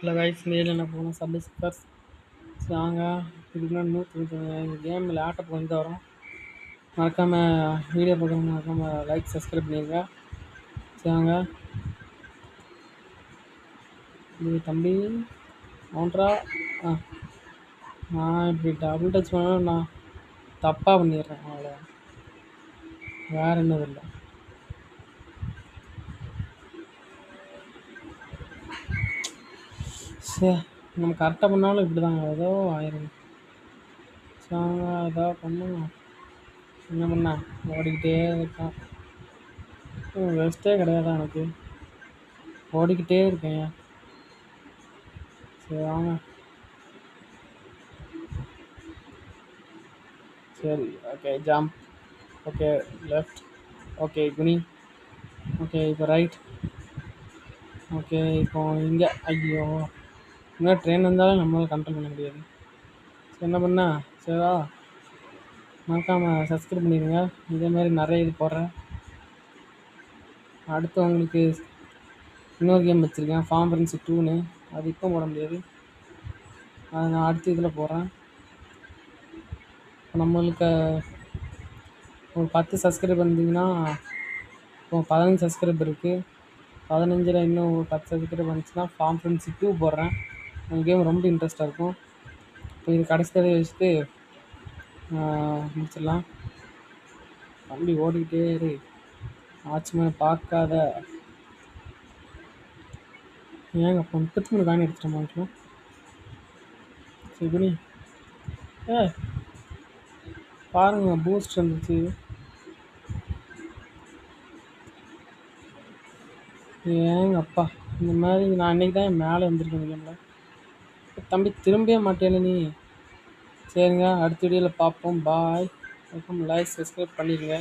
இல்லை கைஸ் மேல என்ன போகணும் சப்ஸ்கிரைபர்ஸ் வாங்க. இதுக்கு முன்னாடி 190 கேம் லேப்டாப் வந்து வரும். மறக்காமல் வீடியோ பார்க்குறவங்க மறக்காமல் லைக் சப்ஸ்கிரைப் பண்ணிடுங்க. வாங்க. இது தம்பி ஒன்றா நான் இப்படி டபுள் டச் பண்ணாலும் நான் தப்பாக பண்ணிடுறேன். அவ்வளோ வேறு என்னது இல்லை. சரி நம்ம கரெக்டாக பண்ணாலும் இப்படி தாங்க ஏதோ ஆயிரும். வாங்க ஏதாவது பண்ணுங்க. என்ன பண்ண ஓடிக்கிட்டே இருக்கான். ரெஸ்ட்டே கிடையாதா எனக்கு. ஓடிக்கிட்டே இருக்கேன். சரி வாங்க. சரி okay jump. Okay left. Okay குனி. ஓகே இப்போ ரைட். ஓகே இப்போ இங்கே ஐயோ இன்னும் ட்ரெயின் வந்தாலும் நம்மளால் கண்ட்ரோல் பண்ண முடியாது. சரி என்ன பண்ணா சரிவா மறக்காமல் சப்ஸ்கிரைப் பண்ணிடுங்க. இதேமாதிரி நிறைய இது போடுறேன். அடுத்து உங்களுக்கு இன்னொரு கேம் வச்சுருக்கேன் ஃபார்ம் ஃப்ரெண்ட்ஷிப் 2ன்னு. அது இப்போ போட முடியாது. அதை நான் அடுத்த இதில் போடுறேன். நம்மளுக்கு ஒரு 10 சப்ஸ்கிரைப் வந்தீங்கன்னா இப்போ 15 சப்ஸ்கிரைப் இருக்குது. 15ல் இன்னும் ஒரு 10 சப்ஸ்கிரைப் வந்துச்சுன்னா ஃபார்ம் ஃப்ரெண்ட்ஷிப் 2 போடுறேன். அந்த கேம் ரொம்ப இன்ட்ரெஸ்ட்டாக இருக்கும். இப்போ இது கடைசி தடவை வச்சுட்டு முடிச்சிடலாம். தம்பி ஓடிக்கிட்டே இரு. ஆச்சுமே பார்க்காத. ஏங்க அப்போ 33 காயின் எடுத்துகிட்டு மாட்டோம். சரி குனி. பாருங்க பூஸ்ட் வந்துச்சு. ஏங்க அப்பா இந்த மாதிரி நான் அன்றைக்கி தான் மேலே வந்திருக்கேன் கேமில். தம்பி திரும்பவே மாட்டேன்னு நீ. சரிங்க அடுத்த வீடியோவில் பார்ப்போம். பாய். லைக் சப்ஸ்கிரைப் பண்ணிடுங்க.